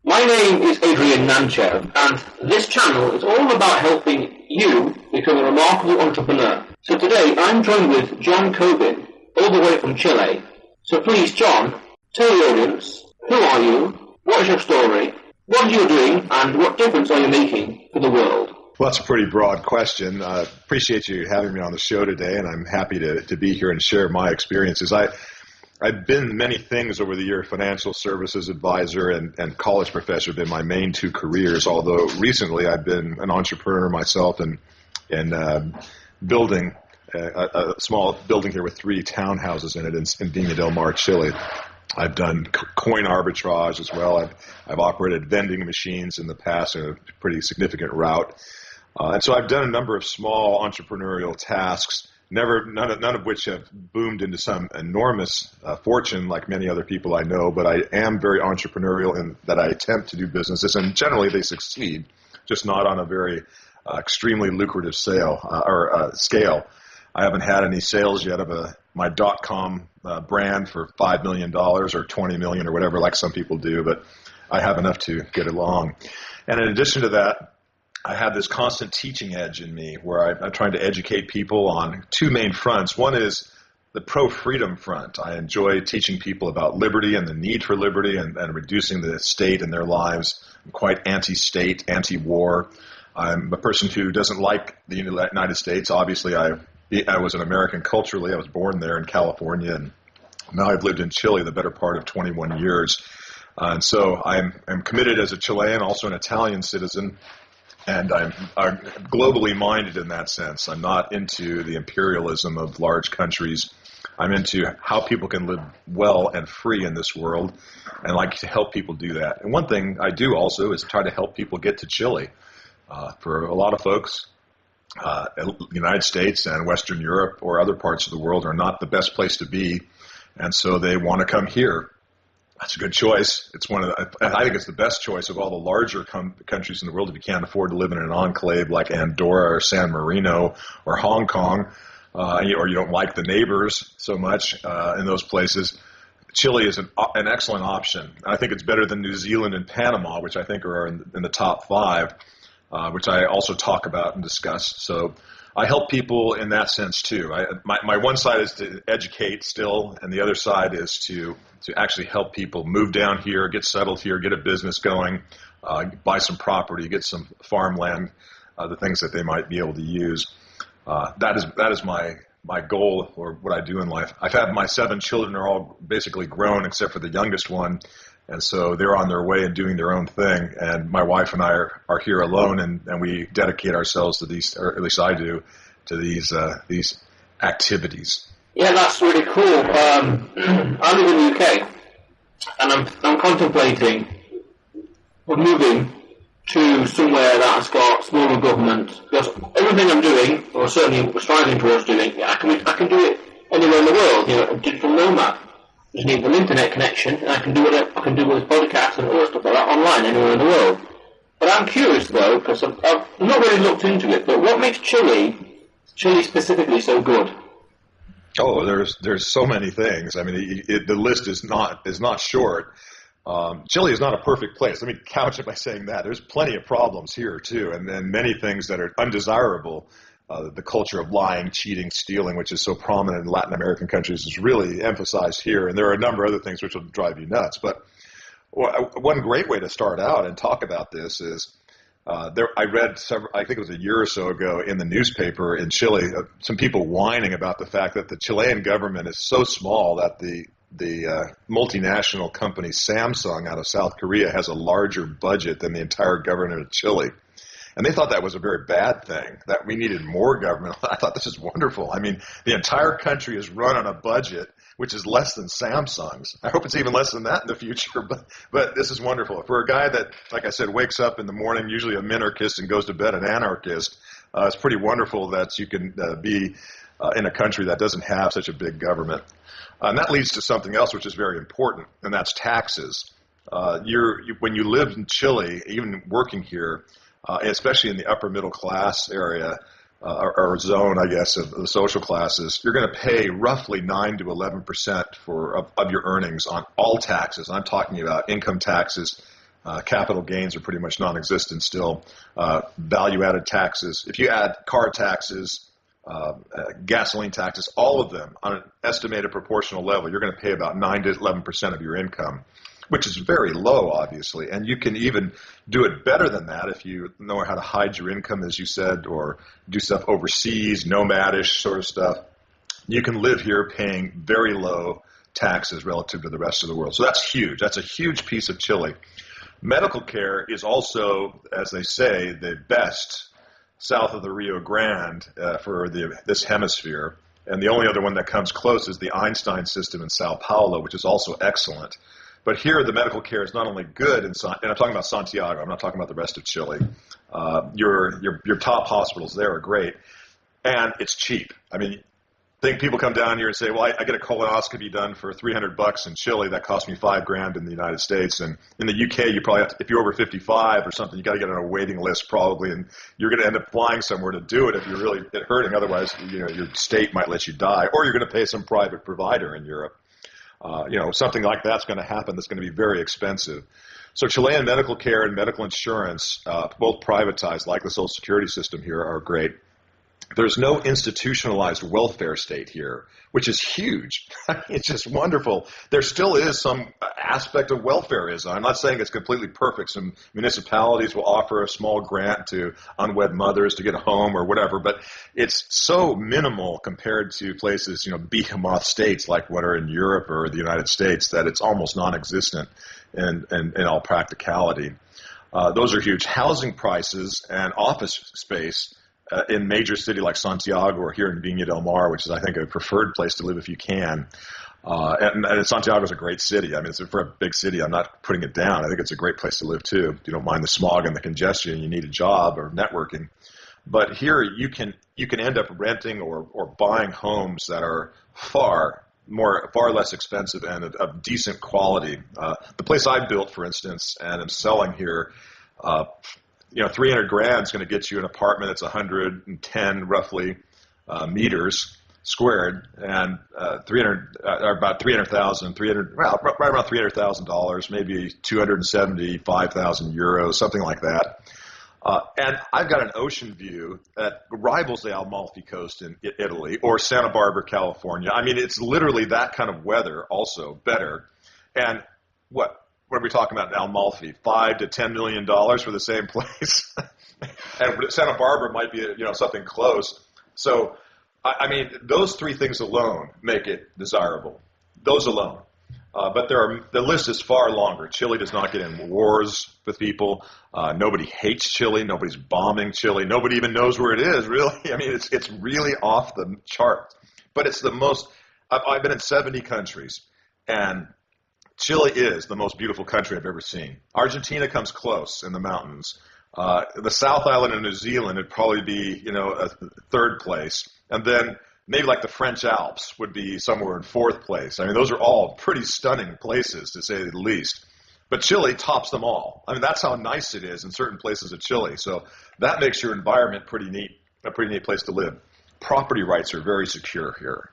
My name is Adrian Nantchev, and this channel is all about helping you become a remarkable entrepreneur. So today I'm joined with John Cobin, all the way from Chile. So please, John, tell the audience, who are you, what is your story, what are you doing, and what difference are you making for the world? Well, that's a pretty broad question. I appreciate you having me on the show today, and I'm happy to be here and share my experiences. I've been many things over the year. Financial services advisor and college professor have been my main two careers, although recently I've been an entrepreneur myself and building a small building here with 3 townhouses in it in Viña del Mar, Chile. I've done coin arbitrage as well. I've operated vending machines in the past in a pretty significant route. And so I've done a number of small entrepreneurial tasks, none of which have boomed into some enormous fortune like many other people I know, but I am very entrepreneurial in that I attempt to do businesses, and generally they succeed, just not on a very extremely lucrative scale. I haven't had any sales yet of my .com brand for $5 million or $20 million or whatever, like some people do, but I have enough to get along. And in addition to that, I have this constant teaching edge in me where I'm trying to educate people on 2 main fronts. One is the pro-freedom front. I enjoy teaching people about liberty and the need for liberty and reducing the state in their lives. I'm quite anti-state, anti-war. I'm a person who doesn't like the United States. Obviously, I was an American culturally. I was born there in California, and now I've lived in Chile the better part of 21 years. And so I'm committed as a Chilean, also an Italian citizen. And I'm globally minded in that sense. I'm not into the imperialism of large countries. I'm into how people can live well and free in this world, and I like to help people do that. And one thing I do also is try to help people get to Chile. For a lot of folks, the United States and Western Europe or other parts of the world are not the best place to be, and so they want to come here. That's a good choice. It's I think it's the best choice of all the larger countries in the world if you can't afford to live in an enclave like Andorra or San Marino or Hong Kong, or you don't like the neighbors so much in those places. Chile is an excellent option. I think it's better than New Zealand and Panama, which I think are in the top 5, which I also talk about and discuss. So I help people in that sense too. My one side is to educate still, and the other side is to actually help people move down here, get settled here, get a business going, buy some property, get some farmland, the things that they might be able to use. That is my goal, or what I do in life. I've had my 7 children are all basically grown except for the youngest one, and so they're on their way and doing their own thing. And my wife and I are here alone, and we dedicate ourselves to these, or at least I do, to these activities. Yeah, that's really cool. I live in the UK, and I'm contemplating moving to somewhere that's got smaller government. Because everything I'm doing, or certainly striving towards doing, I can do it anywhere in the world. You know, a digital nomad. Just need an internet connection, and I can do it. I can do with podcasts and all stuff like that online anywhere in the world. But I'm curious though, because I've not really looked into it. But what makes Chile specifically so good? Oh, there's so many things. I mean, the list is not short. Chile is not a perfect place. Let me couch it by saying that. There's plenty of problems here too, and many things that are undesirable. The culture of lying, cheating, stealing, which is so prominent in Latin American countries, is really emphasized here. And there are a number of other things which will drive you nuts. But one great way to start out and talk about this is I read I think it was a year or so ago in the newspaper in Chile, some people whining about the fact that the Chilean government is so small that the multinational company Samsung out of South Korea has a larger budget than the entire government of Chile. And they thought that was a very bad thing, that we needed more government. I thought, this is wonderful. I mean, the entire country is run on a budget which is less than Samsung's. I hope it's even less than that in the future, but this is wonderful. For a guy that, like I said, wakes up in the morning, usually a minarchist, and goes to bed an anarchist, it's pretty wonderful that you can be in a country that doesn't have such a big government. And that leads to something else which is very important, and that's taxes. When you live in Chile, even working here, especially in the upper middle class area, or zone, I guess, of the social classes, you're going to pay roughly 9 to 11% of your earnings on all taxes. I'm talking about income taxes, Capital gains are pretty much non-existent still. Value-added taxes. If you add car taxes, gasoline taxes, all of them on an estimated proportional level, you're going to pay about 9 to 11% of your income, which is very low, obviously. And you can even do it better than that if you know how to hide your income, as you said, or do stuff overseas, nomadish sort of stuff. You can live here paying very low taxes relative to the rest of the world. So that's huge. That's a huge piece of Chile. Medical care is also, as they say, the best south of the Rio Grande for this hemisphere. And the only other one that comes close is the Einstein system in Sao Paulo, which is also excellent. But here, the medical care is not only good, and I'm talking about Santiago. I'm not talking about the rest of Chile. Your top hospitals there are great, and it's cheap. I mean, I think people come down here and say, well, I get a colonoscopy done for $300 in Chile. That cost me $5,000 in the United States. And in the UK, you probably have to, if you're over 55 or something, you got to get on a waiting list probably, and you're going to end up flying somewhere to do it if you're really hurting. Otherwise, your state might let you die, or you're going to pay some private provider in Europe. Something like that's going to happen. That's going to be very expensive. So Chilean medical care and medical insurance, both privatized, like the Social Security system here, are great. There's no institutionalized welfare state here, which is huge. It's just wonderful. There still is some aspect of welfareism. I'm not saying it's completely perfect. Some municipalities will offer a small grant to unwed mothers to get a home or whatever, but it's so minimal compared to places, behemoth states like what are in Europe or the United States, that it's almost non-existent in all practicality. Those are huge. Housing prices and office space in major city like Santiago or here in Viña del Mar, which is, I think, a preferred place to live if you can. And Santiago is a great city. I mean, for a big city, I'm not putting it down. I think it's a great place to live, too. If you don't mind the smog and the congestion and you need a job or networking. But here you can end up renting or buying homes that are far less expensive and of decent quality. The place I built, for instance, and I'm selling here, $300,000 is going to get you an apartment that's 110 roughly meters squared, and about $300,000, right around $300,000, maybe 275,000 euros, something like that. And I've got an ocean view that rivals the Amalfi Coast in Italy or Santa Barbara, California. I mean, it's literally that kind of weather, also better. And what are we talking about in Amalfi? $5 to $10 million for the same place, and Santa Barbara might be something close. So, I mean, those three things alone make it desirable. Those alone. But the list is far longer. Chile does not get in wars with people. Nobody hates Chile. Nobody's bombing Chile. Nobody even knows where it is, really. I mean, it's really off the chart. But it's the most – I've been in 70 countries, and Chile is the most beautiful country I've ever seen. Argentina comes close in the mountains. The South Island of New Zealand would probably be, a third place. And then maybe like the French Alps would be somewhere in fourth place. I mean, those are all pretty stunning places, to say the least. But Chile tops them all. I mean, that's how nice it is in certain places of Chile. So that makes your environment a pretty neat place to live. Property rights are very secure here.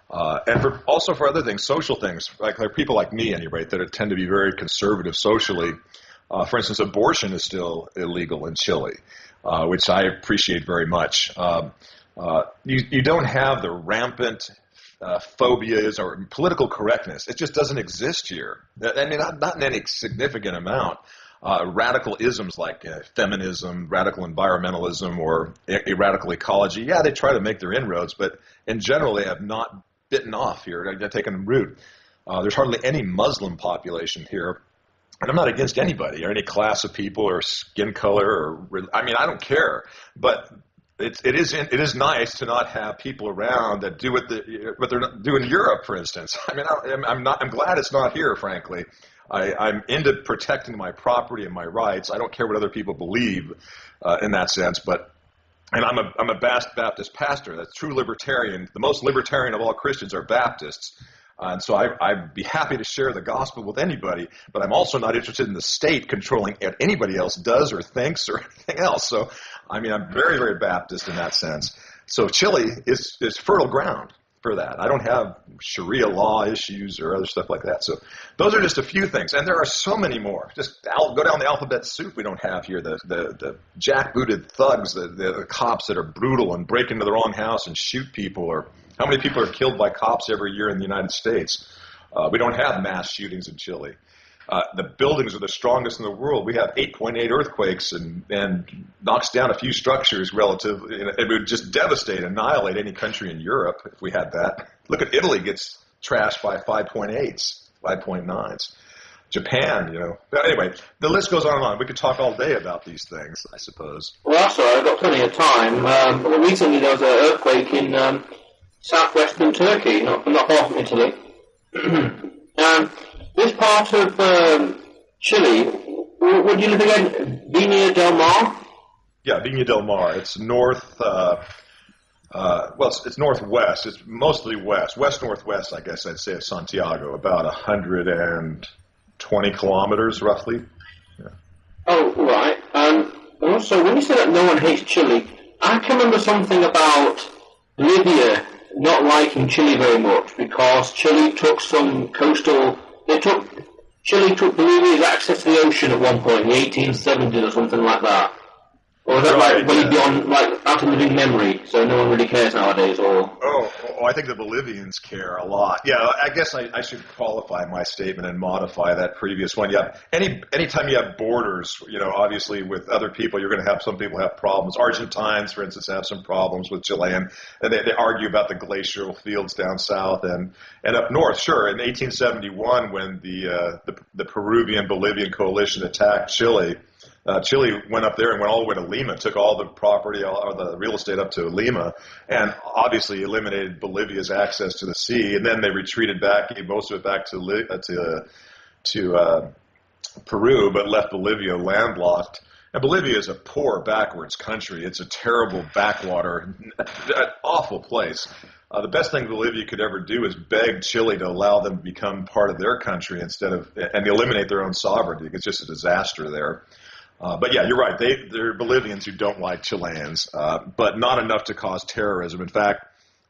And also for other things, social things, like people like me, anyway, that tend to be very conservative socially. For instance, abortion is still illegal in Chile, which I appreciate very much. You don't have the rampant phobias or political correctness. It just doesn't exist here. I mean, not in any significant amount. Radical isms like feminism, radical environmentalism, or radical ecology, yeah, they try to make their inroads, but in general, they have not bitten off here, taken root. There's hardly any Muslim population here. And I'm not against anybody or any class of people or skin color I I don't care. But it is nice to not have people around that do what they're doing in Europe, for instance. I mean, I'm glad it's not here, frankly. I'm into protecting my property and my rights. I don't care what other people believe in that sense, and I'm a Baptist pastor. That's true libertarian. The most libertarian of all Christians are Baptists. And so I'd be happy to share the gospel with anybody, but I'm also not interested in the state controlling what anybody else does or thinks or anything else. So, I mean, I'm very, very Baptist in that sense. So Chile is fertile ground for that. I don't have Sharia law issues or other stuff like that. So those are just a few things, and there are so many more. Just go down the alphabet soup we don't have here. The jackbooted thugs, the cops that are brutal and break into the wrong house and shoot people, or how many people are killed by cops every year in the United States. We don't have mass shootings in Chile. The buildings are the strongest in the world. We have 8.8 earthquakes and knocks down a few structures relatively. It would just devastate, annihilate any country in Europe if we had that. Look at Italy gets trashed by 5.8s, 5.9s. Japan, But anyway, the list goes on and on. We could talk all day about these things, I suppose. Well, that's all right. I've got plenty of time. Recently there was an earthquake in southwestern Turkey, not far from Italy. This part of Chile, would you live again? Viña del Mar? Yeah, Viña del Mar. It's north, it's northwest. It's mostly west-northwest, I guess I'd say, of Santiago, about 120 kilometers, roughly. Yeah. Oh, right. Also, when you say that no one hates Chile, I can remember something about Libya not liking Chile very much because Chile took some coastal... Chile took Bolivia's access to the ocean at one point in the 1870s or something like that. Or is that way beyond, out of living memory, so no one really cares nowadays? Or I think the Bolivians care a lot. Yeah, I guess I should qualify my statement and modify that previous one. Yeah, anytime you have borders, obviously with other people, you're going to have some people have problems. Argentines, for instance, have some problems with Chilean, and they argue about the glacial fields down south and up north. Sure, in 1871, when the Peruvian-Bolivian coalition attacked Chile. Chile went up there and went all the way to Lima, took all the property or the real estate up to Lima, and obviously eliminated Bolivia's access to the sea. And then they retreated back, gave most of it back to Peru, but left Bolivia landlocked. And Bolivia is a poor, backwards country. It's a terrible backwater, an awful place. The best thing Bolivia could ever do is beg Chile to allow them to become part of their country and eliminate their own sovereignty. It's just a disaster there. But yeah, you're right. They're Bolivians who don't like Chileans, but not enough to cause terrorism. In fact,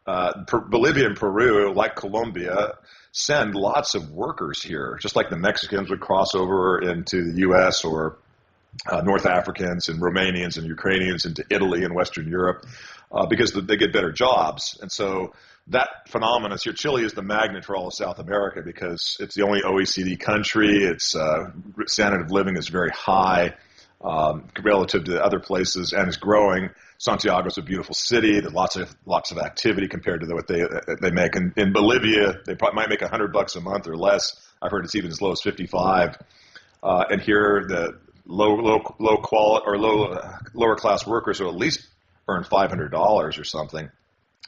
Bolivia and Peru, like Colombia, send lots of workers here, just like the Mexicans would cross over into the U.S. or North Africans and Romanians and Ukrainians into Italy and Western Europe because they get better jobs. And so that phenomenon here, Chile is the magnet for all of South America because it's the only OECD country. Its standard of living is very high. Relative to other places, and it's growing. Santiago's a beautiful city. There's lots of activity compared to what they make. In Bolivia, they probably might make $100 a month or less. I've heard it's even as low as 55. And here, the low quality or lower class workers will at least earn $500 or something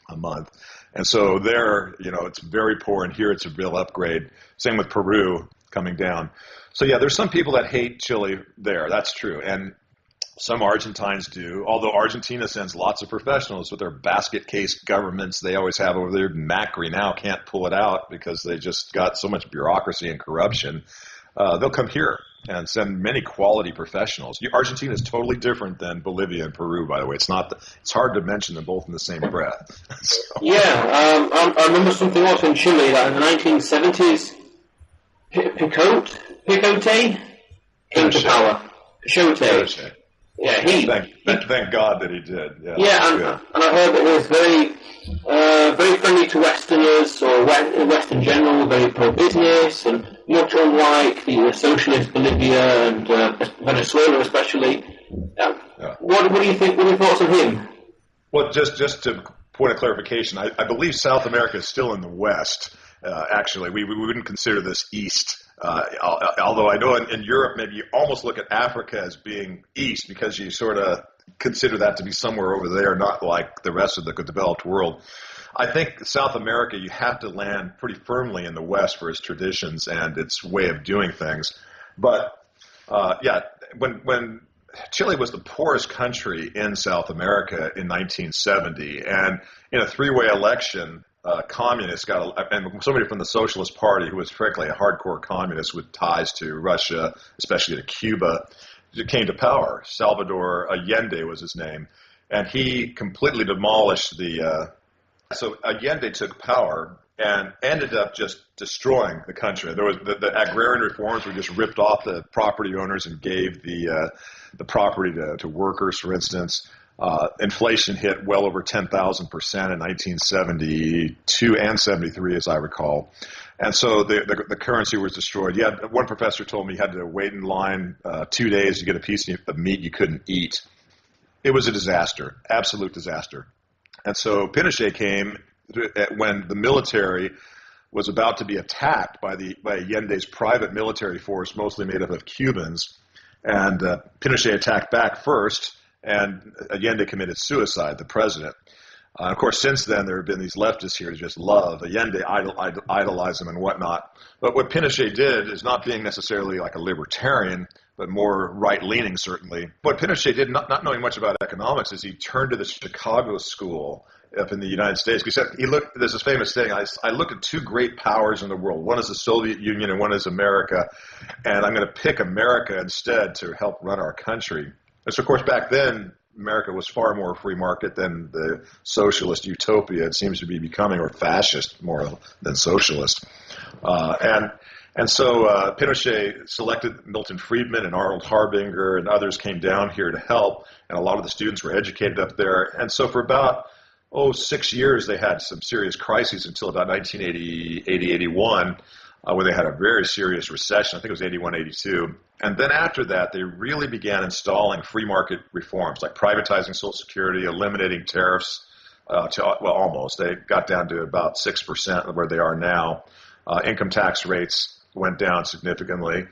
a month. And so there, it's very poor, and here it's a real upgrade. Same with Peru coming down. So yeah, there's some people that hate Chile there. That's true. And some Argentines do, although Argentina sends lots of professionals with their basket case governments they always have over there. Macri now can't pull it out because they just got so much bureaucracy and corruption. They'll come here and send many quality professionals. Argentina is totally different than Bolivia and Peru, by the way. It's hard to mention them both in the same breath. So. Yeah, I remember something else in Chile that in the 1970s, Picote came to power. Picote. Yeah, thank God that he did. Yeah, and I heard that he was very friendly to Westerners or West in general, very pro-business, and much unlike the socialist Bolivia and Venezuela especially. What do you think? What are your thoughts on him? Well, just to point of clarification, I believe South America is still in the West. Actually, we wouldn't consider this East. Although I know in Europe, maybe you almost look at Africa as being East because you sort of consider that to be somewhere over there, not like the rest of the developed world. I think South America, you have to land pretty firmly in the West for its traditions and its way of doing things. But when Chile was the poorest country in South America in 1970, and in a three-way election, communists and somebody from the Socialist Party who was frankly a hardcore communist with ties to Russia, especially to Cuba, came to power. Salvador Allende was his name, and he completely demolished the So Allende took power and ended up just destroying the country. There was the agrarian reforms were just ripped off the property owners and gave the property to workers, for instance. Inflation hit well over 10,000% in 1972 and 73, as I recall. And so the currency was destroyed. One professor told me you had to wait in line 2 days to get a piece of meat you couldn't eat. It was a disaster, absolute disaster. And so Pinochet came when the military was about to be attacked by Allende's private military force, mostly made up of Cubans. And Pinochet attacked back first, and Allende committed suicide, the president. Of course, since then, there have been these leftists here who just love Allende, idolize him and whatnot. But what Pinochet did is not being necessarily like a libertarian, but more right-leaning, certainly. What Pinochet did, not knowing much about economics, is he turned to the Chicago School up in the United States. He said, there's this famous thing, I look at two great powers in the world. One is the Soviet Union and one is America, and I'm going to pick America instead to help run our country. And so, of course, back then, America was far more free market than the socialist utopia it seems to be becoming, or fascist more than socialist. And so Pinochet selected Milton Friedman and Arnold Harbinger, and others came down here to help, and a lot of the students were educated up there. And so for about 6 years, they had some serious crises until about 1981, where they had a very serious recession. I think it was 81, 82. And then after that, they really began installing free market reforms, like privatizing Social Security, eliminating tariffs, almost. They got down to about 6% of where they are now. Income tax rates went down significantly.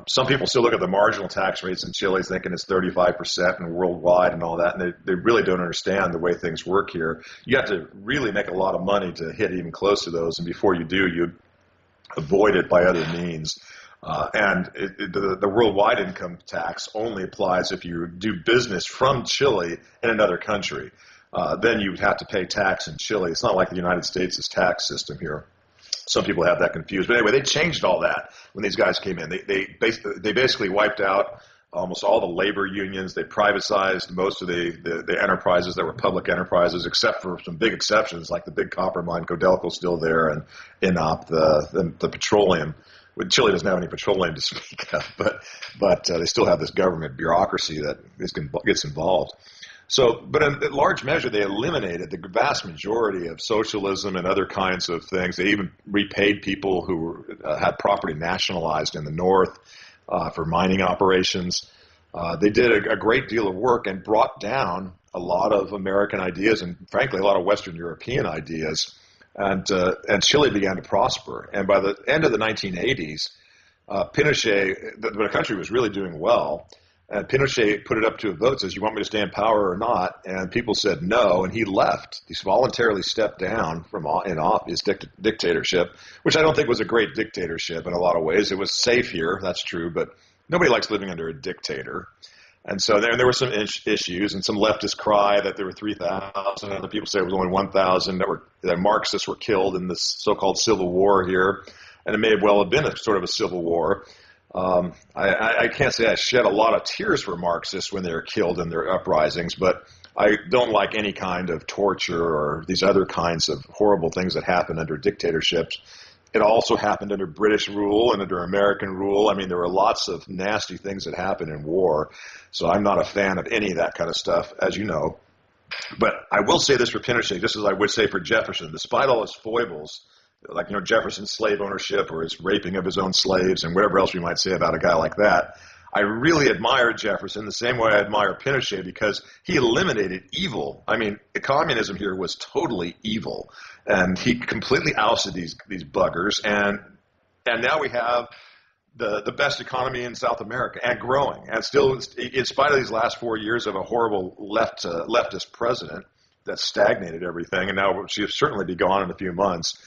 Some people still look at the marginal tax rates in Chile thinking it's 35% and worldwide and all that, and they really don't understand the way things work here. You have to really make a lot of money to hit even close to those, and before you do, you avoid it by other means. The worldwide income tax only applies if you do business from Chile in another country. Then you would have to pay tax in Chile. It's not like the United States' tax system here. Some people have that confused. But anyway, they changed all that when these guys came in. They basically wiped out almost all the labor unions. They privatized most of the enterprises that were public enterprises, except for some big exceptions, like the big copper mine, Codelco's still there, and INOP, the petroleum. Chile doesn't have any petroleum to speak of, but they still have this government bureaucracy that gets involved. So, but in large measure, they eliminated the vast majority of socialism and other kinds of things. They even repaid people who had property nationalized in the North for mining operations. They did a great deal of work and brought down a lot of American ideas and, frankly, a lot of Western European ideas. And Chile began to prosper. And by the end of the 1980s, Pinochet, the country was really doing well. And Pinochet put it up to a vote, says, you want me to stay in power or not? And people said no, and he left. He voluntarily stepped down from his dictatorship, which I don't think was a great dictatorship in a lot of ways. It was safe here, that's true, but nobody likes living under a dictator. And so there were some issues, and some leftists cry that there were 3,000. Other people say it was only 1,000 that Marxists were killed in this so-called civil war here. And it may well have been a sort of a civil war. I can't say I shed a lot of tears for Marxists when they were killed in their uprisings, but I don't like any kind of torture or these other kinds of horrible things that happen under dictatorships. It also happened under British rule and under American rule. I mean, there were lots of nasty things that happened in war, so I'm not a fan of any of that kind of stuff, as you know. But I will say this for Pinochet, just as I would say for Jefferson, despite all his foibles, like, Jefferson's slave ownership or his raping of his own slaves and whatever else we might say about a guy like that, I really admire Jefferson the same way I admire Pinochet because he eliminated evil. I mean, communism here was totally evil, and he completely ousted these buggers, and now we have the best economy in South America and growing, and still, in spite of these last 4 years of a horrible leftist president that stagnated everything, and now she'll certainly be gone in a few months.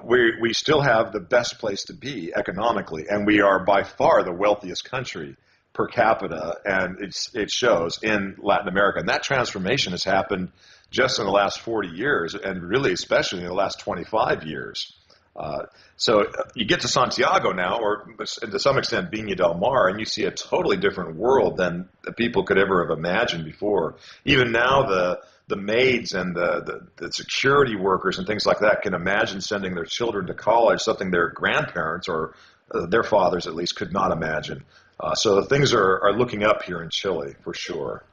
We still have the best place to be economically, and we are by far the wealthiest country per capita, and it shows in Latin America. And that transformation has happened just in the last 40 years, and really especially in the last 25 years. So you get to Santiago now, or to some extent Viña del Mar, and you see a totally different world than people could ever have imagined before. Even now, the maids and the security workers and things like that can imagine sending their children to college, something their grandparents or their fathers at least could not imagine. So things are looking up here in Chile for sure.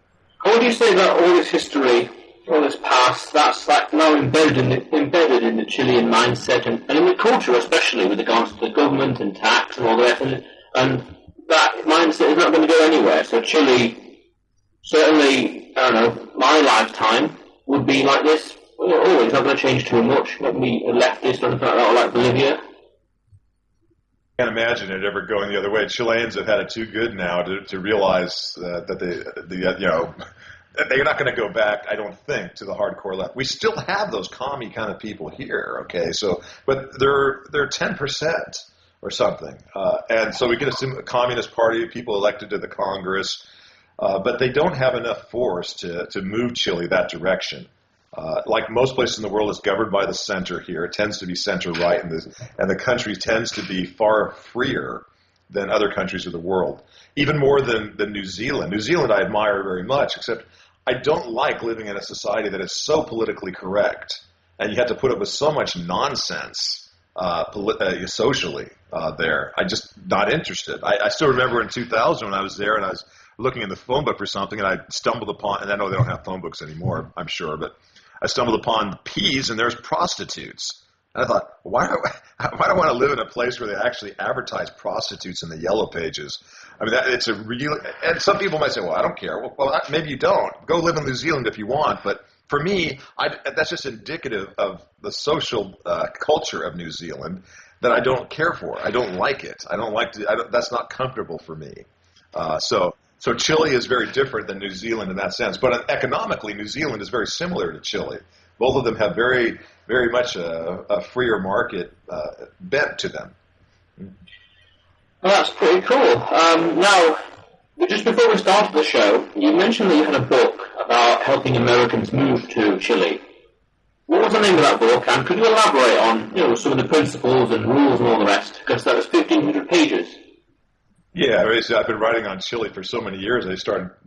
How would you say that all this history, all this past, that's like now embedded in the Chilean mindset and in the culture, especially with regards to the government and tax and all the rest, and that mindset is not going to go anywhere. So Chile, certainly, I don't know, my lifetime would be like this. It's not going to change too much. Not me a leftist or anything like that, or like Bolivia. Can't imagine it ever going the other way. Chileans have had it too good now to realize that they're not going to go back, I don't think, to the hardcore left. We still have those commie kind of people here, okay? So, but they're 10% or something, and so we can assume a communist party, people elected to the Congress, but they don't have enough force to move Chile that direction. Like most places in the world, it's governed by the center here. It tends to be center-right, and the country tends to be far freer than other countries of the world, even more than New Zealand. New Zealand I admire very much, except I don't like living in a society that is so politically correct, and you have to put up with so much nonsense socially there. I'm just not interested. I still remember in 2000 when I was there and I was looking in the phone book for something, and I stumbled upon, and I know they don't have phone books anymore, I'm sure, but I stumbled upon P's, and there's prostitutes. And I thought, why do I want to live in a place where they actually advertise prostitutes in the yellow pages? I mean, it's a real, and some people might say, well, I don't care. Well, maybe you don't. Go live in New Zealand if you want. But for me, that's just indicative of the social culture of New Zealand that I don't care for. I don't like it. That's not comfortable for me. So Chile is very different than New Zealand in that sense. But economically, New Zealand is very similar to Chile. Both of them have very, very much a freer market bent to them. Well, that's pretty cool. Now, just before we started the show, you mentioned that you had a book about helping Americans move to Chile. What was the name of that book, and could you elaborate on some of the principles and rules and all the rest? Because that was 1,500 pages. Yeah, I've been writing on Chile for so many years. I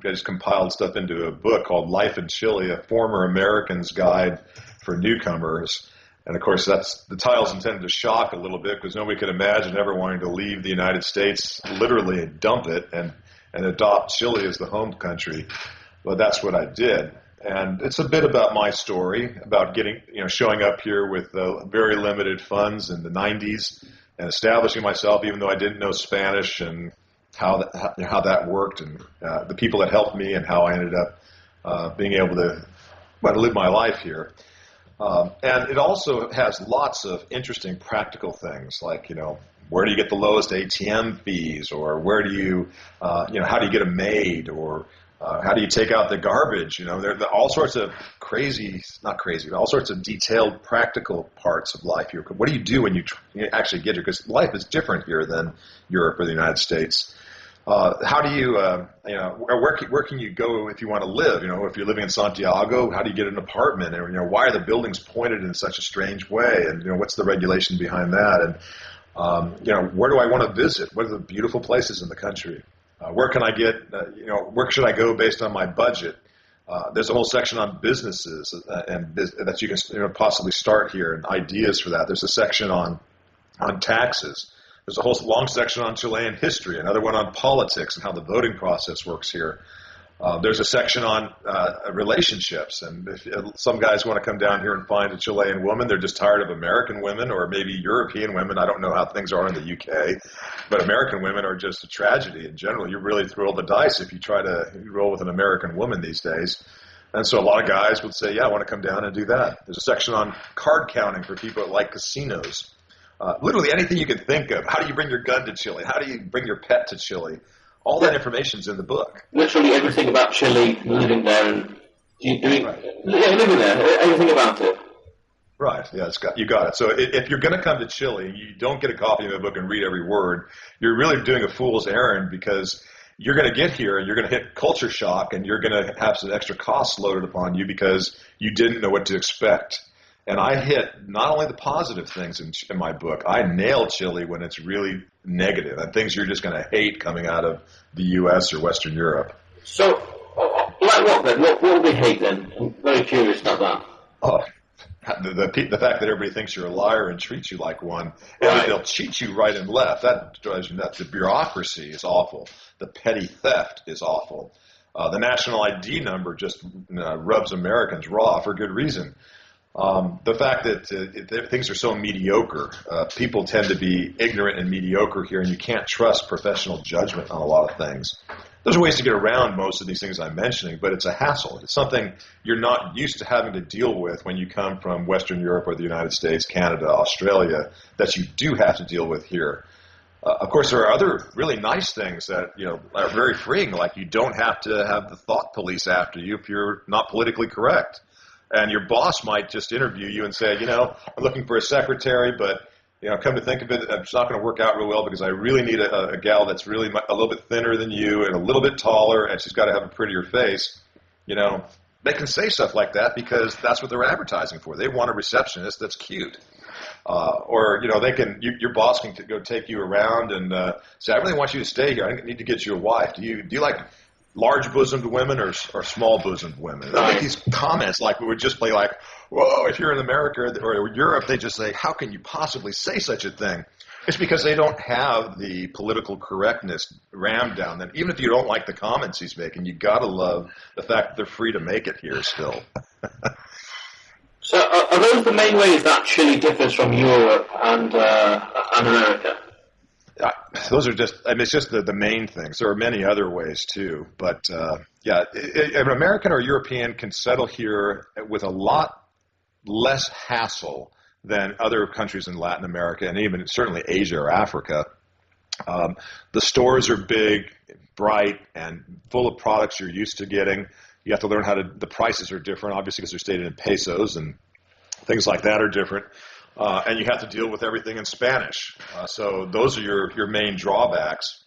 just compiled stuff into a book called Life in Chile, a former American's guide for newcomers. And of course, the title's intended to shock a little bit because nobody could imagine ever wanting to leave the United States, literally and dump it and adopt Chile as the home country. But that's what I did. And it's a bit about my story, about showing up here with very limited funds in the 90s and establishing myself, even though I didn't know Spanish, and how that worked, and the people that helped me, and how I ended up being able to live my life here. And it also has lots of interesting practical things, like where do you get the lowest ATM fees, or where do you how do you get a maid, or how do you take out the garbage? There are all sorts of all sorts of detailed practical parts of life here. What do you do when you actually get here? Because life is different here than Europe or the United States. How do you, where can you go if you want to live? If you're living in Santiago, how do you get an apartment? And, why are the buildings pointed in such a strange way? And, what's the regulation behind that? And, where do I want to visit? What are the beautiful places in the country? Where can I get, where should I go based on my budget? There's a whole section on businesses that you can possibly start here, and ideas for that. There's a section on taxes. There's a whole long section on Chilean history, another one on politics and how the voting process works here. There's a section on relationships, and if some guys want to come down here and find a Chilean woman, they're just tired of American women or maybe European women. I don't know how things are in the UK, but American women are just a tragedy in general. You really throw the dice if you try to roll with an American woman these days. And so a lot of guys would say, yeah, I want to come down and do that. There's a section on card counting for people that like casinos. Literally anything you can think of. How do you bring your gun to Chile? How do you bring your pet to Chile? All that information's in the book. Literally everything about Chile, living there, and living there, everything about it. Right. Yeah, you got it. So if you're going to come to Chile, you don't get a copy of the book and read every word. You're really doing a fool's errand, because you're going to get here and you're going to hit culture shock, and you're going to have some extra costs loaded upon you because you didn't know what to expect. And I hit not only the positive things in my book, I nailed Chile when it's really negative and things you're just going to hate coming out of the U.S. or Western Europe. So, Like what then? What will they hate then? I'm very curious about that. Oh, the fact that everybody thinks you're a liar and treats you like one, and Right. that they'll cheat you right and left, that drives you nuts. The bureaucracy is awful. The petty theft is awful. The national ID number just rubs Americans raw for good reason. The fact that things are so mediocre, people tend to be ignorant and mediocre here, and you can't trust professional judgment on a lot of things. There's ways to get around most of these things I'm mentioning, but it's a hassle. It's something you're not used to having to deal with when you come from Western Europe or the United States, Canada, Australia, that you do have to deal with here. Of course, there are other really nice things that are very freeing, like you don't have to have the thought police after you if you're not politically correct. And your boss might just interview you and say, I'm looking for a secretary, but come to think of it, it's not going to work out real well because I really need a gal that's really a little bit thinner than you and a little bit taller, and she's got to have a prettier face. They can say stuff like that because that's what they're advertising for. They want a receptionist that's cute. Or your boss can go take you around and say, I really want you to stay here. I need to get you a wife. Do you like large-bosomed women or small-bosomed women? They make these comments like we would just play like, whoa, if you're in America or Europe, they just say, how can you possibly say such a thing? It's because they don't have the political correctness rammed down them. Even if you don't like the comments he's making, you got to love the fact that they're free to make it here still. So are those the main ways that Chile differs from Europe and America? Those are it's just the main things. There are many other ways too, but an American or European can settle here with a lot less hassle than other countries in Latin America and even certainly Asia or Africa. The stores are big, bright, and full of products you're used to getting. You have to learn the prices are different, obviously, because they're stated in pesos and things like that are different. And you have to deal with everything in Spanish. So those are your main drawbacks.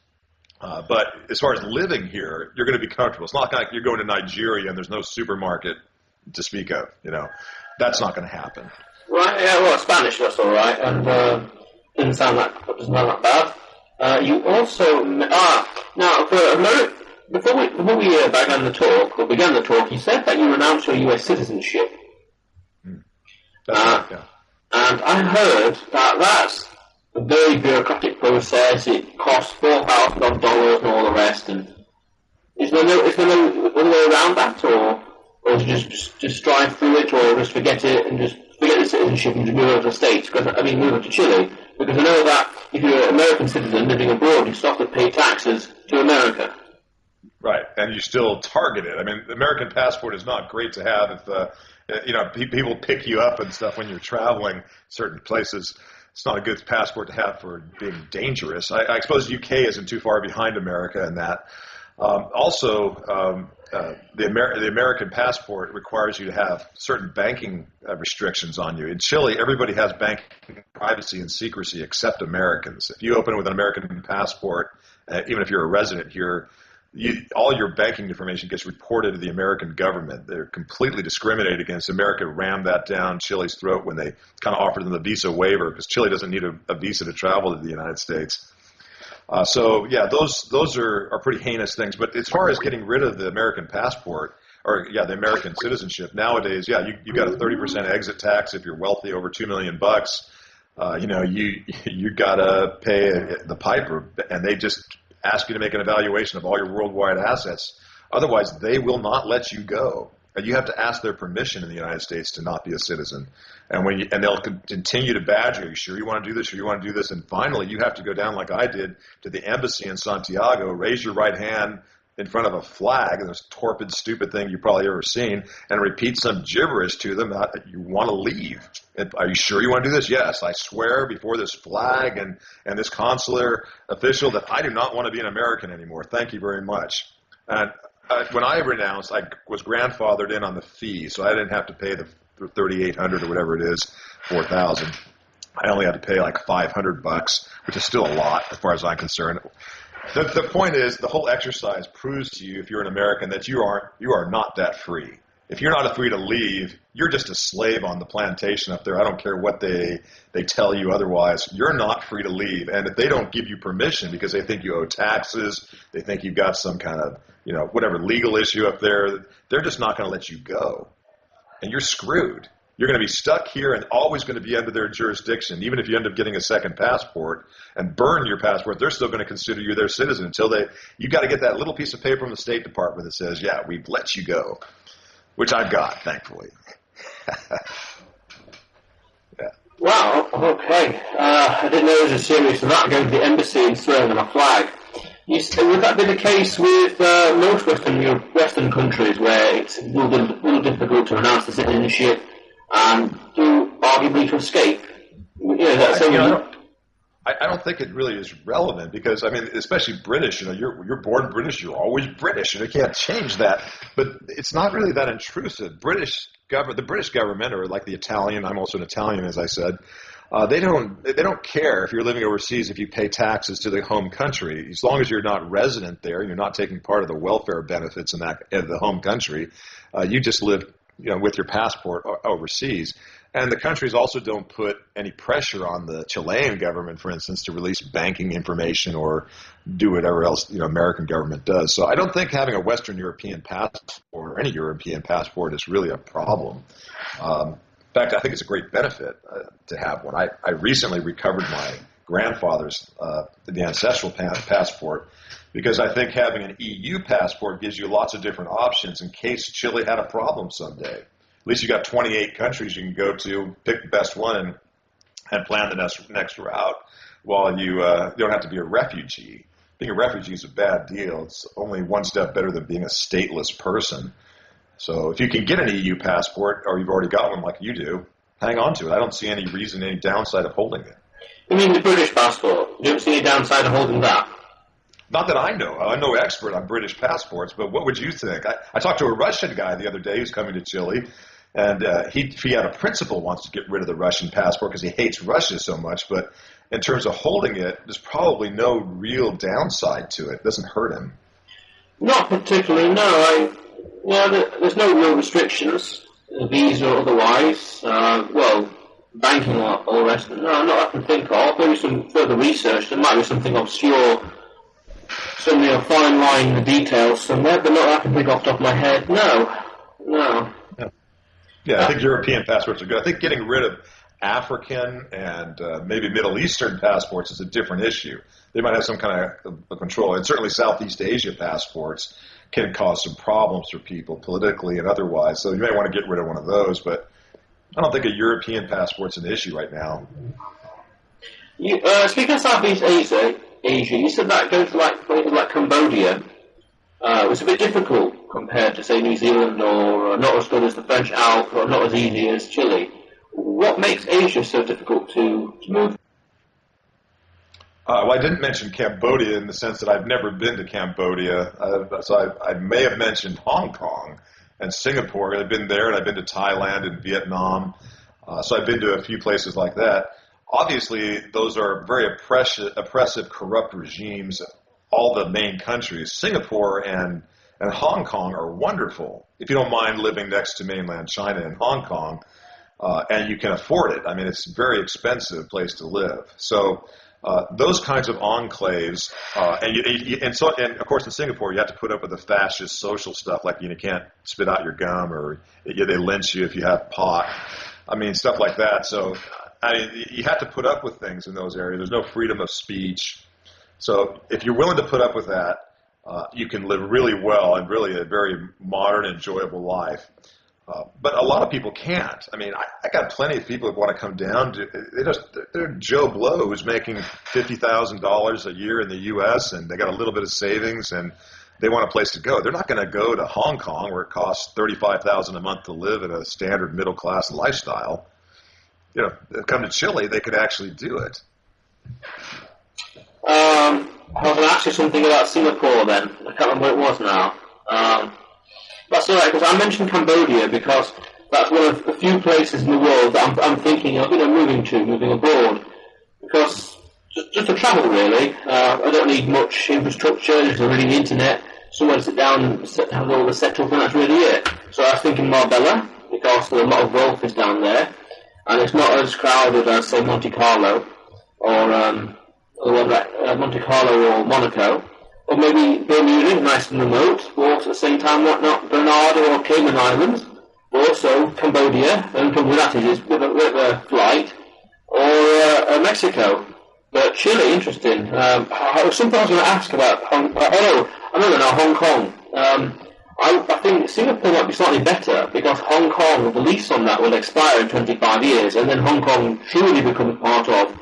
But as far as living here, you're going to be comfortable. It's not like you're going to Nigeria and there's no supermarket to speak of. That's not going to happen. Right, yeah, well, Spanish, that's all right. And doesn't sound that bad. You also... now, for America... Before we began the talk, you said that you renounced your U.S. citizenship. That's right, yeah. And I heard that that's a very bureaucratic process. It costs $4,000 and all the rest. And is there no other way around that, or just drive through it, or just forget it and just forget the citizenship and just move over to the States? Move over to Chile, because I know that if you're an American citizen living abroad, you still have to pay taxes to America. Right, and you still target it. I mean, the American passport is not great to have if people pick you up and stuff when you're traveling certain places. It's not a good passport to have for being dangerous. I suppose UK isn't too far behind America in that. The American passport requires you to have certain banking restrictions on you. In Chile, everybody has banking privacy and secrecy except Americans. If you open it with an American passport, even if you're a resident here, all your banking information gets reported to the American government. They're completely discriminated against. America rammed that down Chile's throat when they kind of offered them the visa waiver, because Chile doesn't need a visa to travel to the United States. Those are pretty heinous things. But as far as getting rid of the American passport, the American citizenship, nowadays, you got a 30% exit tax if you're wealthy over $2 million. You got to pay the piper, and they just ask you to make an evaluation of all your worldwide assets. Otherwise, they will not let you go. And you have to ask their permission in the United States to not be a citizen. And they'll continue to badger you. Sure you want to do this? Sure you want to do this? And finally, you have to go down like I did to the embassy in Santiago, raise your right hand in front of a flag, the most torpid, stupid thing you've probably ever seen, and repeat some gibberish to them that you want to leave. Are you sure you want to do this? Yes, I swear before this flag and this consular official that I do not want to be an American anymore. Thank you very much. And when I renounced, I was grandfathered in on the fee, so I didn't have to pay the $3,800 or whatever it is, $4,000. I only had to pay like $500, which is still a lot as far as I'm concerned. The point is, the whole exercise proves to you, if you're an American, that you are not that free. if you're not free to leave, you're just a slave on the plantation up there. I don't care what they tell you otherwise. You're not free to leave. And if they don't give you permission because they think you owe taxes, they think you've got some kind of, whatever legal issue up there, they're just not going to let you go. And you're screwed. You're going to be stuck here and always going to be under their jurisdiction. Even if you end up getting a second passport and burn your passport, they're still going to consider you their citizen until you got to get that little piece of paper from the State Department that says, yeah, we've let you go, which I've got, thankfully. Yeah. Wow, okay. I didn't know it was as serious as that, going to the embassy and throwing a flag. Would that be the case with most Western countries where it's a little difficult to announce the citizenship and arguably to escape? I don't think it really is relevant because, especially British, you're born British, you're always British, and you can't change that. But it's not really that intrusive. The British government, or like the Italian, I'm also an Italian, as I said, they don't care if you're living overseas if you pay taxes to the home country. As long as you're not resident there, you're not taking part of the welfare benefits in the home country, you just live with your passport overseas. And the countries also don't put any pressure on the Chilean government, for instance, to release banking information or do whatever else American government does. So I don't think having a Western European passport or any European passport is really a problem. In fact, I think it's a great benefit to have one. I recently recovered my grandfather's the ancestral passport because I think having an EU passport gives you lots of different options in case Chile had a problem someday. At least you got 28 countries you can go to, pick the best one, and plan the next route while you don't have to be a refugee. Being a refugee is a bad deal. It's only one step better than being a stateless person. So if you can get an EU passport, or you've already got one like you do, hang on to it. I don't see any reason, any downside of holding it. You mean the British passport? You don't see any downside of holding that? Not that I know. I'm no expert on British passports, but what would you think? I talked to a Russian guy the other day who's coming to Chile, and he had a principle wants to get rid of the Russian passport because he hates Russia so much, but in terms of holding it, there's probably no real downside to it. It doesn't hurt him. Not particularly, no. There's no real restrictions, visa or otherwise. Banking or all the rest of it. No, not that I can think of. Maybe some further research. There might be something obscure, some fine line in the details somewhere, but not that I can think off the top of my head. No. Yeah, I think European passports are good. I think getting rid of African and maybe Middle Eastern passports is a different issue. They might have some kind of control. And certainly Southeast Asia passports can cause some problems for people politically and otherwise. So you may want to get rid of one of those, but I don't think a European passport's an issue right now. Speaking of Southeast Asia, you said that going to places like Cambodia was a bit difficult compared to, say, New Zealand, or not as good as the French Alps, or not as easy as Chile. What makes Asia so difficult to move? I didn't mention Cambodia in the sense that I've never been to Cambodia, so I may have mentioned Hong Kong and Singapore. I've been there, and I've been to Thailand and Vietnam, so I've been to a few places like that. Obviously, those are very oppressive, corrupt regimes, all the main countries. Singapore and Hong Kong are wonderful, if you don't mind living next to mainland China and Hong Kong, and you can afford it. It's a very expensive place to live. So those kinds of enclaves, and of course in Singapore you have to put up with the fascist social stuff, like you can't spit out your gum, or they lynch you if you have pot. Stuff like that. So you have to put up with things in those areas. There's no freedom of speech. So if you're willing to put up with that, you can live really well and really a very modern, enjoyable life. But a lot of people can't. I got plenty of people that want to come down they're Joe Blow who's making $50,000 a year in the U.S. and they got a little bit of savings and they want a place to go. They're not going to go to Hong Kong where it costs $35,000 a month to live in a standard middle class lifestyle. Come to Chile, they could actually do it. I was going to ask you something about Singapore then. I can't remember what it was now. That's all right, because I mentioned Cambodia because that's one of the few places in the world that I'm thinking of, moving abroad. Because just to travel, really. I don't need much infrastructure, just really the internet, somewhere to sit down and have all the set up, and that's really it. So I was thinking Marbella, because there's a lot of wealth down there, and it's not as crowded as, say, Monte Carlo, or Monte Carlo or Monaco. Or maybe Bermuda, nice and remote, but at the same time, whatnot, Grenada or Cayman Islands, but also Cambodia, and with that is with a flight, or Mexico. But Chile, interesting. Something I was going to ask about Hong Kong. I think Singapore might be slightly better, because Hong Kong, the lease on that will expire in 25 years, and then Hong Kong truly becomes part of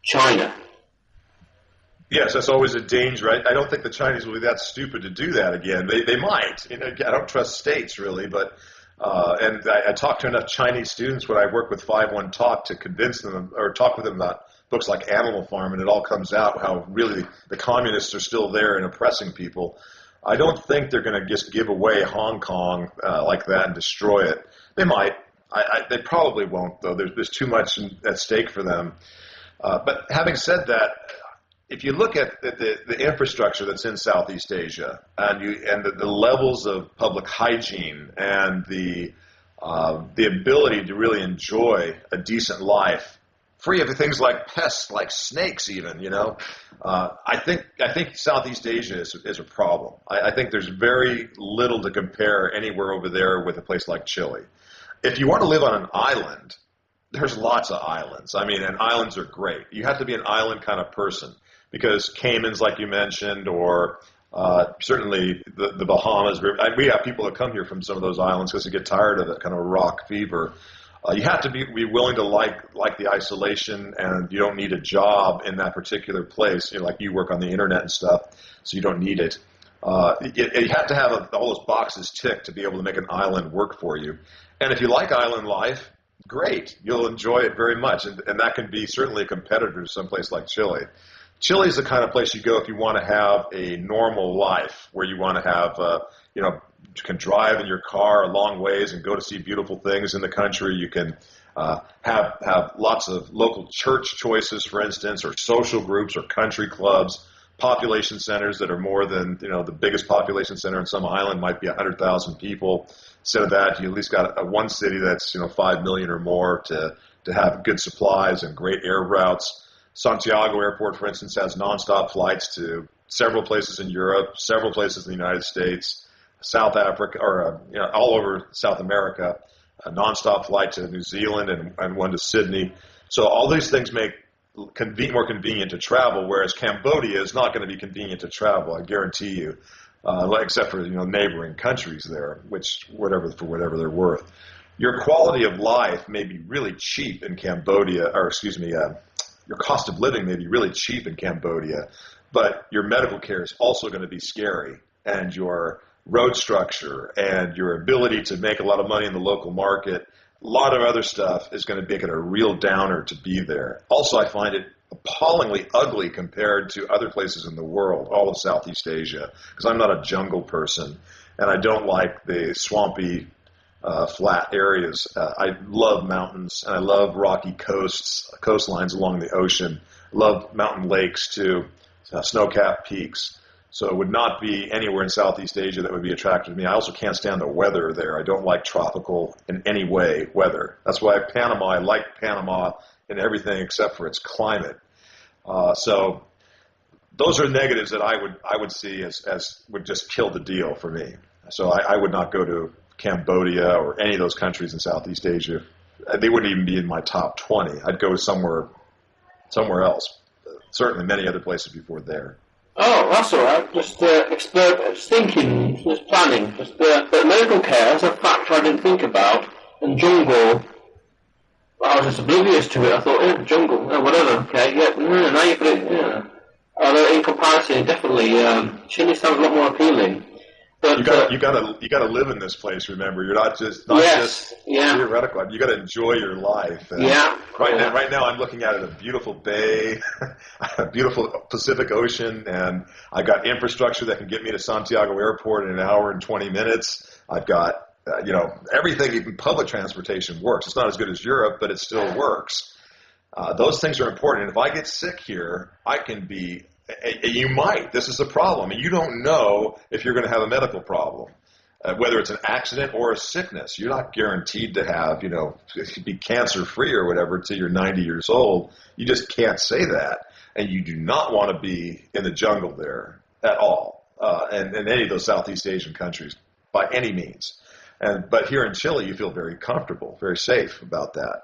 China. Yes, that's always a danger. I don't think the Chinese will be that stupid to do that again. They might. I don't trust states really, but and I talk to enough Chinese students when I work with 5-1 Talk to convince them or talk with them about books like Animal Farm, and it all comes out how really the communists are still there and oppressing people. I don't think they're going to just give away Hong Kong like that and destroy it. They might. They probably won't, though. There's too much at stake for them. But having said that, if you look at the infrastructure that's in Southeast Asia and the levels of public hygiene and the ability to really enjoy a decent life, free of things like pests, like snakes, even, I think Southeast Asia is a problem. I think there's very little to compare anywhere over there with a place like Chile. If you want to live on an island, there's lots of islands. And islands are great. You have to be an island kind of person. Because Caymans, like you mentioned, or certainly the Bahamas. We have people that come here from some of those islands because they get tired of that kind of rock fever. You have to be willing to like the isolation, and you don't need a job in that particular place. Like you work on the internet and stuff, so you don't need it. You have to have all those boxes ticked to be able to make an island work for you. And if you like island life, great. You'll enjoy it very much, and that can be certainly a competitor to someplace like Chile. Chile is the kind of place you go if you want to have a normal life, where you want to have, you can drive in your car a long ways and go to see beautiful things in the country. You can have lots of local church choices, for instance, or social groups or country clubs, population centers that are more than, the biggest population center in some island might be 100,000 people. Instead of that, you at least got one city that's, 5 million or more to have good supplies and great air routes. Santiago Airport, for instance, has nonstop flights to several places in Europe, several places in the United States, South Africa, or all over South America, a nonstop flight to New Zealand and one to Sydney. So all these things make more convenient to travel, whereas Cambodia is not going to be convenient to travel, I guarantee you, except for neighboring countries there, for whatever they're worth. Your quality of life may be really cheap in Cambodia, your cost of living may be really cheap in Cambodia, but your medical care is also going to be scary, and your road structure and your ability to make a lot of money in the local market, a lot of other stuff is going to make it a real downer to be there. Also, I find it appallingly ugly compared to other places in the world, all of Southeast Asia, because I'm not a jungle person, and I don't like the swampy flat areas. I love mountains, and I love rocky coastlines along the ocean. Love mountain lakes too, snow-capped peaks. So it would not be anywhere in Southeast Asia that would be attractive to me. I also can't stand the weather there. I don't like tropical in any way weather. That's why I like Panama in everything except for its climate. So those are negatives that I would see as would just kill the deal for me. So I would not go to Cambodia or any of those countries in Southeast Asia. They wouldn't even be in my top 20. I'd go somewhere else. Certainly many other places before there. Oh, that's all right. Just thinking, just planning. But medical care is a factor I didn't think about. And jungle, I was just oblivious to it. I thought, jungle, whatever. Okay, now you put it, Although in comparison, definitely, Chile sounds a lot more appealing. But, you gotta live in this place. Remember, you're not just theoretical. You gotta enjoy your life. And right now, I'm looking at a beautiful bay, a beautiful Pacific Ocean, and I got infrastructure that can get me to Santiago Airport in an hour and 20 minutes. I've got everything. Even public transportation works. It's not as good as Europe, but it still works. Those things are important. And if I get sick here, I can be. You might. This is the problem. You don't know if you're going to have a medical problem. whether it's an accident or a sickness. You're not guaranteed to have, be cancer-free or whatever until you're 90 years old. You just can't say that. And you do not want to be in the jungle there at all, and in any of those Southeast Asian countries by any means. But here in Chile, you feel very comfortable, very safe about that.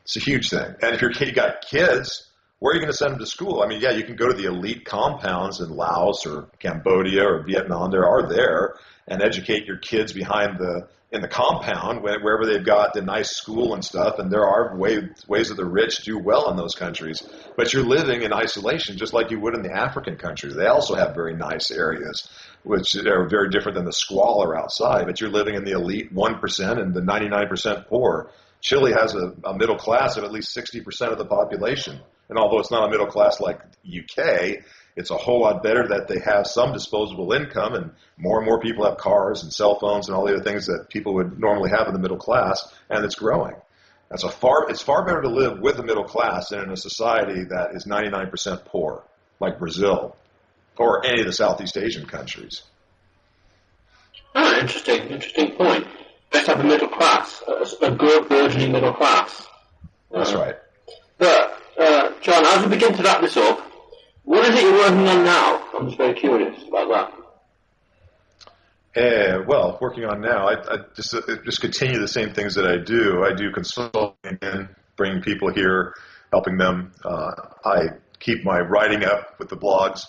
It's a huge thing. And if you got kids, where are you going to send them to school? I mean, yeah, you can go to the elite compounds in Laos or Cambodia or Vietnam. There and educate your kids in the compound wherever they've got the nice school and stuff. And there are ways that the rich do well in those countries. But you're living in isolation just like you would in the African countries. They also have very nice areas, which are very different than the squalor outside. But you're living in the elite 1% and the 99% poor. Chile has a middle class of at least 60% of the population. And although it's not a middle class like UK, it's a whole lot better that they have some disposable income, and more people have cars and cell phones and all the other things that people would normally have in the middle class, and it's growing. It's far better to live with the middle class than in a society that is 99% poor, like Brazil or any of the Southeast Asian countries. Oh, interesting point. Let's have a middle class, a good burgeoning middle class. That's right. But, John, as we begin to wrap this up, what is it you're working on now? I'm just very curious about that. Well, working on now, I just continue the same things that I do. I do consulting and bringing people here, helping them. I keep my writing up with the blogs.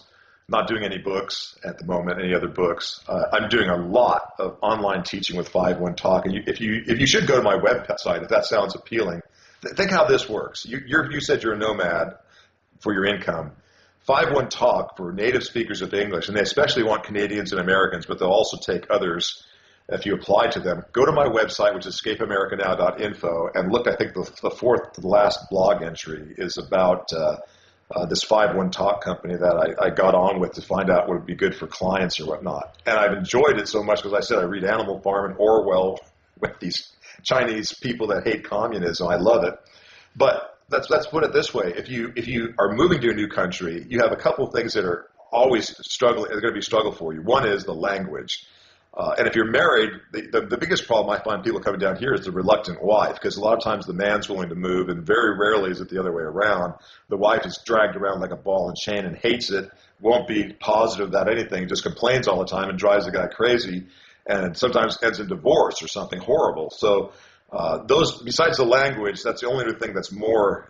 Not doing any books at the moment, any other books. I'm doing a lot of online teaching with 5-1 Talk. And if you should go to my website, if that sounds appealing, think how this works. You said you're a nomad for your income. 5-1 Talk for native speakers of English, and they especially want Canadians and Americans, but they'll also take others if you apply to them. Go to my website, which is escapeamericanow.info, and look, I think the fourth to the last blog entry is about this 5-1 Talk company that I got on with to find out what would be good for clients or whatnot. And I've enjoyed it so much because I said I read Animal Farm and Orwell with these Chinese people that hate communism. I love it. But let's put it this way. If you are moving to a new country, you have a couple of things that are always going to be a struggle for you. One is the language. And if you're married, the biggest problem I find people coming down here is the reluctant wife, because a lot of times the man's willing to move, and very rarely is it the other way around. The wife is dragged around like a ball and chain and hates it, won't be positive about anything, just complains all the time and drives the guy crazy, and sometimes ends in divorce or something horrible. So those, besides the language, that's the only other thing that's more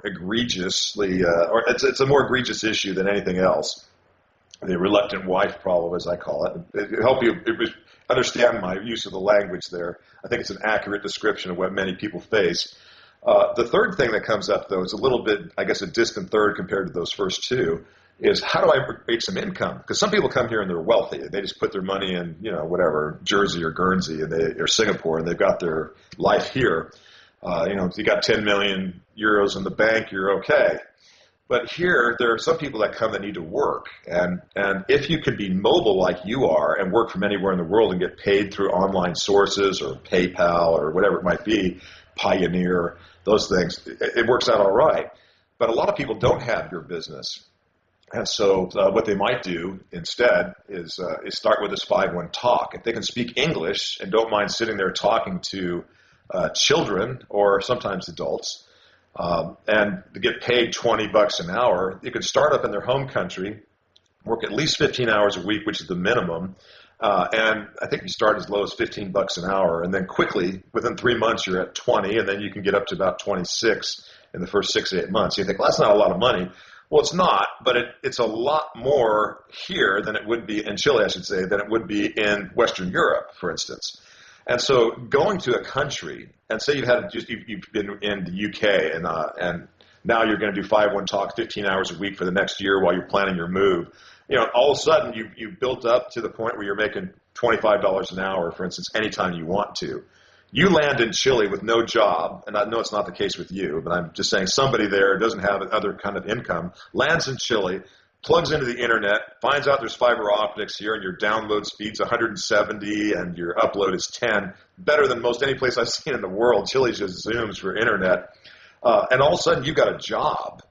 egregiously, or it's a more egregious issue than anything else. The reluctant wife problem, as I call it. It help you understand my use of the language there. I think it's an accurate description of what many people face. The third thing that comes up, though, is a little bit, I guess, a distant third compared to those first two, is how do I make some income? Because some people come here and they're wealthy. They just put their money in, whatever, Jersey or Guernsey or Singapore, and they've got their life here. If you got 10 million euros in the bank, you're okay. But here, there are some people that come that need to work. And if you could be mobile like you are and work from anywhere in the world and get paid through online sources or PayPal or whatever it might be, Pioneer, those things, it works out all right. But a lot of people don't have your business. And so what they might do instead is start with this 5-1 Talk. If they can speak English and don't mind sitting there talking to children or sometimes adults, and to get paid $20 an hour, you can start up in their home country, work at least 15 hours a week, which is the minimum, and I think you start as low as $15 an hour, and then quickly, within 3 months, you're at 20, and then you can get up to about 26 in the first 6 to 8 months. You think, well, that's not a lot of money. Well, it's not, but it's a lot more here than it would be in Chile, I should say, than it would be in Western Europe, for instance. And so going to a country, and say you've been in the UK, and now you're going to do 5-1 Talk 15 hours a week for the next year while you're planning your move. All of a sudden you've built up to the point where you're making $25 an hour, for instance, anytime you want to. You land in Chile with no job, and I know it's not the case with you, but I'm just saying somebody there doesn't have other kind of income, lands in Chile, plugs into the internet, finds out there's fiber optics here, and your download speed's 170 and your upload is 10, better than most any place I've seen in the world. Chile just zooms for internet, and all of a sudden you've got a job,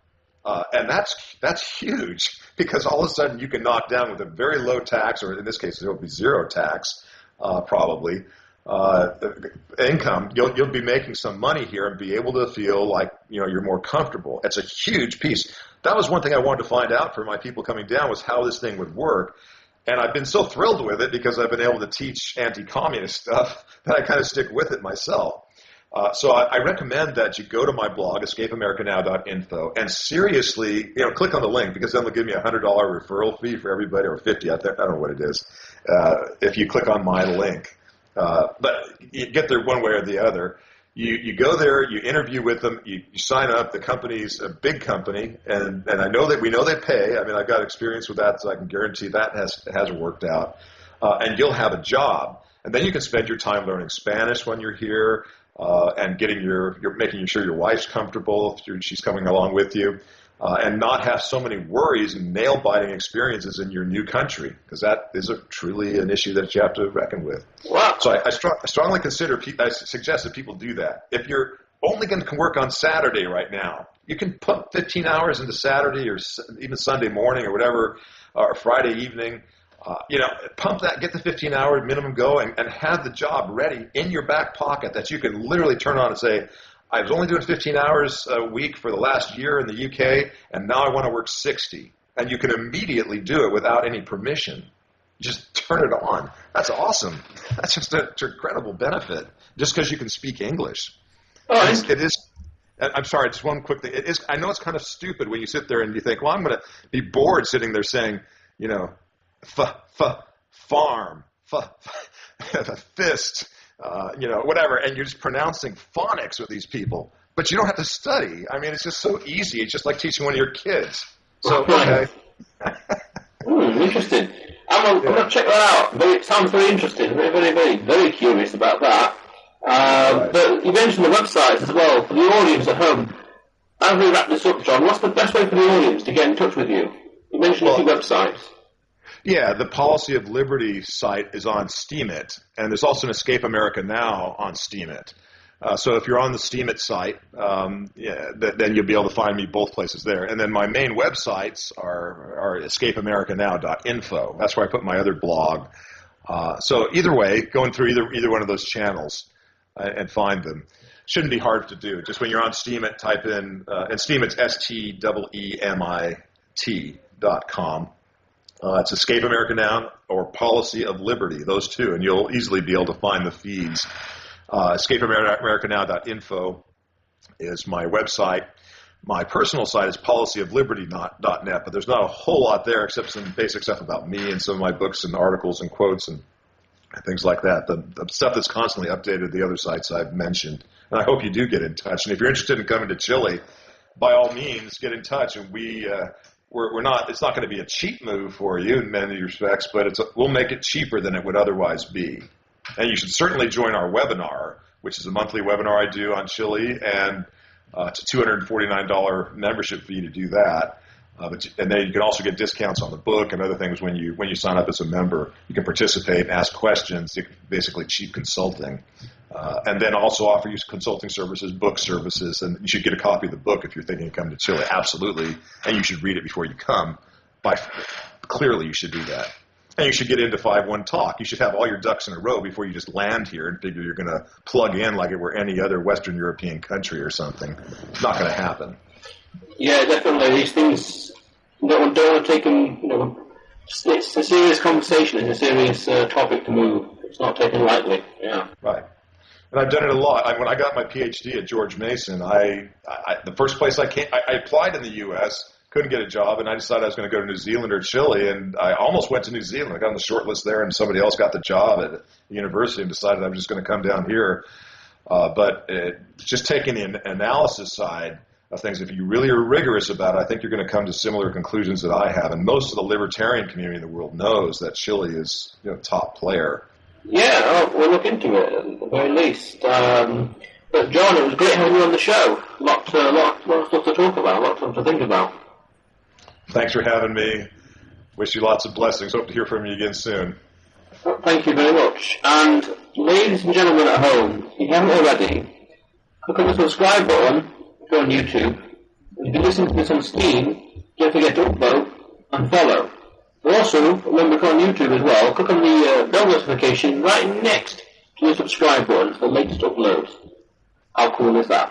and that's huge, because all of a sudden you can knock down with a very low tax, or in this case it will be zero tax, probably. Income, you'll be making some money here and be able to feel like you're more comfortable. It's a huge piece. That was one thing I wanted to find out for my people coming down, was how this thing would work. And I've been so thrilled with it because I've been able to teach anti-communist stuff that I kind of stick with it myself. So I recommend that you go to my blog, escapeamericanow.info, and seriously, click on the link, because then they'll give me a $100 referral fee for everybody, or 50. I don't know what it is. If you click on my link. But you get there one way or the other. You go there, you interview with them, you sign up. The company's a big company, and we know they pay. I mean, I've got experience with that, so I can guarantee that has worked out. And you'll have a job, and then you can spend your time learning Spanish when you're here, and you're making sure your wife's comfortable if she's coming along with you. And not have so many worries and nail-biting experiences in your new country, because that is truly an issue that you have to reckon with. Wow. So I strongly suggest that people do that. If you're only going to work on Saturday right now, you can put 15 hours into Saturday or even Sunday morning or whatever, or Friday evening. Pump that, get the 15-hour minimum go, and have the job ready in your back pocket that you can literally turn on and say, I was only doing 15 hours a week for the last year in the UK, and now I want to work 60. And you can immediately do it without any permission. Just turn it on. That's awesome. That's just an incredible benefit, just because you can speak English. Oh, It is. I'm sorry, just one quick thing. It is. I know it's kind of stupid when you sit there and you think, well, I'm going to be bored sitting there saying, farm, fist, whatever, and you're just pronouncing phonics with these people. But you don't have to study. I mean, it's just so easy. It's just like teaching one of your kids. So, okay. Interesting. I'm going to check that out. It sounds very interesting. Very, very, very, very curious about that. Right. But you mentioned the websites as well. For the audience at home, as we wrap this up, John, what's the best way for the audience to get in touch with you? You mentioned a few websites. Yeah, the Policy of Liberty site is on Steemit, and there's also an Escape America Now on Steemit. So if you're on the Steemit site, then you'll be able to find me both places there. And then my main websites are escapeamericanow.info. That's where I put my other blog. So either way, going through either one of those channels and find them. Shouldn't be hard to do. Just when you're on Steemit, type in, and Steemit's STEEMIT.com. It's Escape America Now or Policy of Liberty, those two, and you'll easily be able to find the feeds. EscapeAmericaNow.info is my website. My personal site is policyofliberty.net, but there's not a whole lot there except some basic stuff about me and some of my books and articles and quotes and things like that. The stuff that's constantly updated, the other sites I've mentioned. And I hope you do get in touch. And if you're interested in coming to Chile, by all means, get in touch. And we're not. It's not going to be a cheap move for you in many respects, but we'll make it cheaper than it would otherwise be. And you should certainly join our webinar, which is a monthly webinar I do on Chile, and it's a $249 membership fee to do that. And then you can also get discounts on the book and other things when you sign up as a member. You can participate and ask questions, basically cheap consulting. And then also offer you consulting services, book services, and you should get a copy of the book if you're thinking of coming to Chile, absolutely. And you should read it before you come. Clearly you should do that. And you should get into 5-1 Talk. You should have all your ducks in a row before you just land here and figure you're going to plug in like it were any other Western European country or something. It's not going to happen. Yeah, definitely. These things, don't want to take them, it's a serious conversation. It's a serious topic to move. It's not taken lightly. Yeah. Right. And I've done it a lot. When I got my PhD at George Mason, the first place I applied in the U.S., couldn't get a job, and I decided I was going to go to New Zealand or Chile, and I almost went to New Zealand. I got on the short list there, and somebody else got the job at the university and decided I was just going to come down here. But just taking the analysis side of things, if you really are rigorous about it, I think you're going to come to similar conclusions that I have. And most of the libertarian community in the world knows that Chile is top player. Yeah, we'll look into it at the very least. But John, it was great having you on the show. Lot of stuff to talk about, a lot of stuff to think about. Thanks for having me. Wish you lots of blessings. Hope to hear from you again soon. Thank you very much. And ladies and gentlemen at home, if you haven't already, click on the subscribe button if you're on YouTube. If you're listening to this on Steam, don't forget to upvote and follow. Also, remember on YouTube as well, click on the bell notification right next to the subscribe button for the latest uploads. How cool is that?